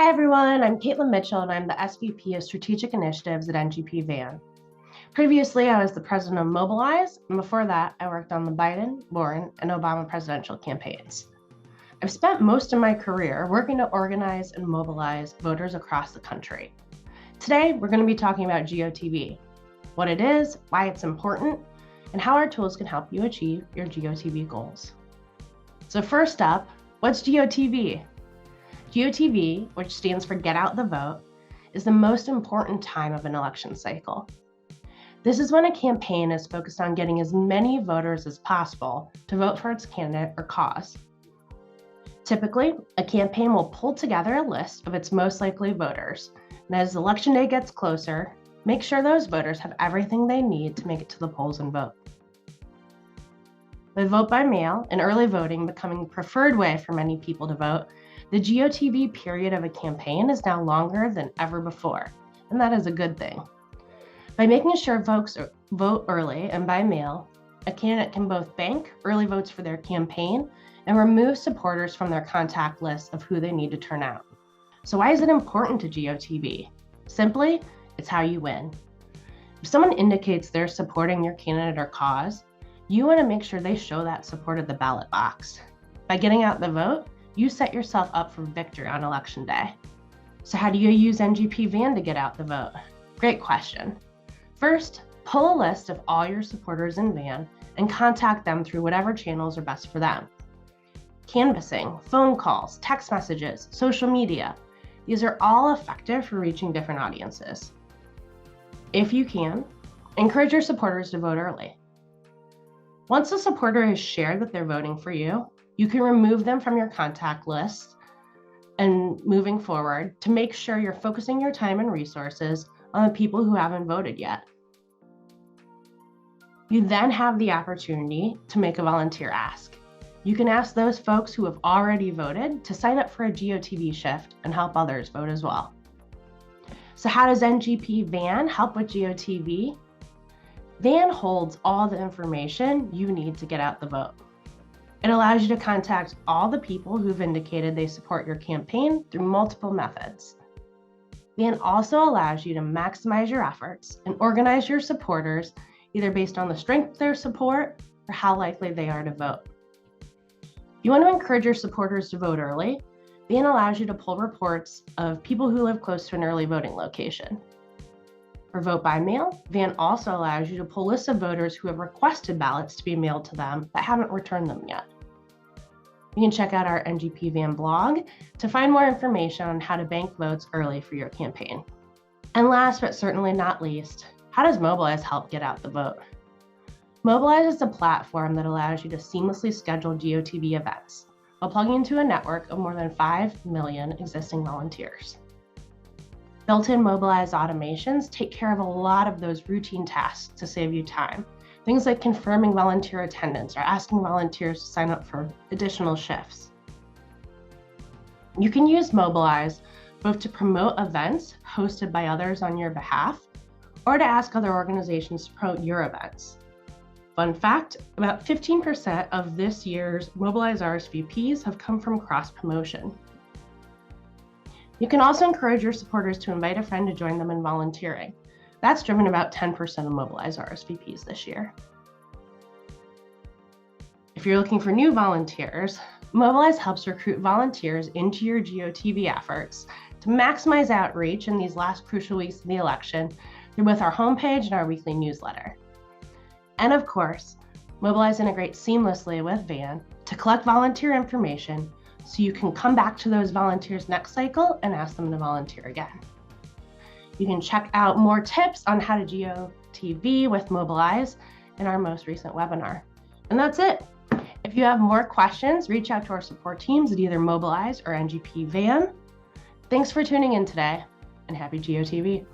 Hi everyone, I'm Caitlin Mitchell and I'm the SVP of Strategic Initiatives at NGP Van. Previously, I was the president of Mobilize, and before that, I worked on the Biden, Warren, and Obama presidential campaigns. I've spent most of my career working to organize and mobilize voters across the country. Today, we're going to be talking about GOTV, what it is, why it's important, and how our tools can help you achieve your GOTV goals. So first up, what's GOTV? GOTV, which stands for Get Out the Vote, is the most important time of an election cycle. This is when a campaign is focused on getting as many voters as possible to vote for its candidate or cause. Typically, a campaign will pull together a list of its most likely voters, and as election day gets closer, make sure those voters have everything they need to make it to the polls and vote. With vote by mail and early voting becoming the preferred way for many people to vote, the GOTV period of a campaign is now longer than ever before, and that is a good thing. By making sure folks vote early and by mail, a candidate can both bank early votes for their campaign and remove supporters from their contact list of who they need to turn out. So why is it important to GOTV? Simply, it's how you win. If someone indicates they're supporting your candidate or cause, you want to make sure they show that support at the ballot box. By getting out the vote, you set yourself up for victory on election day. So how do you use NGP Van to get out the vote? Great question. First, pull a list of all your supporters in Van and contact them through whatever channels are best for them. Canvassing, phone calls, text messages, social media, these are all effective for reaching different audiences. If you can, encourage your supporters to vote early. Once a supporter has shared that they're voting for you, you can remove them from your contact list and moving forward to make sure you're focusing your time and resources on the people who haven't voted yet. You then have the opportunity to make a volunteer ask. You can ask those folks who have already voted to sign up for a GOTV shift and help others vote as well. So how does NGP Van help with GOTV? Van holds all the information you need to get out the vote. It allows you to contact all the people who've indicated they support your campaign through multiple methods. Van also allows you to maximize your efforts and organize your supporters either based on the strength of their support or how likely they are to vote. If you want to encourage your supporters to vote early, Van allows you to pull reports of people who live close to an early voting location. For vote by mail, Van also allows you to pull lists of voters who have requested ballots to be mailed to them but haven't returned them yet. You can check out our NGP Van blog to find more information on how to bank votes early for your campaign. And last but certainly not least, how does Mobilize help get out the vote? Mobilize is a platform that allows you to seamlessly schedule GOTV events while plugging into a network of more than 5 million existing volunteers. Built-in Mobilize automations take care of a lot of those routine tasks to save you time. Things like confirming volunteer attendance or asking volunteers to sign up for additional shifts. You can use Mobilize both to promote events hosted by others on your behalf or to ask other organizations to promote your events. Fun fact, about 15% of this year's Mobilize RSVPs have come from cross-promotion. You can also encourage your supporters to invite a friend to join them in volunteering. That's driven about 10% of Mobilize RSVPs this year. If you're looking for new volunteers, Mobilize helps recruit volunteers into your GOTV efforts to maximize outreach in these last crucial weeks of the election through both our homepage and our weekly newsletter. And of course, Mobilize integrates seamlessly with Van to collect volunteer information so you can come back to those volunteers next cycle and ask them to volunteer again. You can check out more tips on how to GOTV with Mobilize in our most recent webinar. And that's it. If you have more questions, reach out to our support teams at either Mobilize or NGP Van. Thanks for tuning in today, and happy GOTV.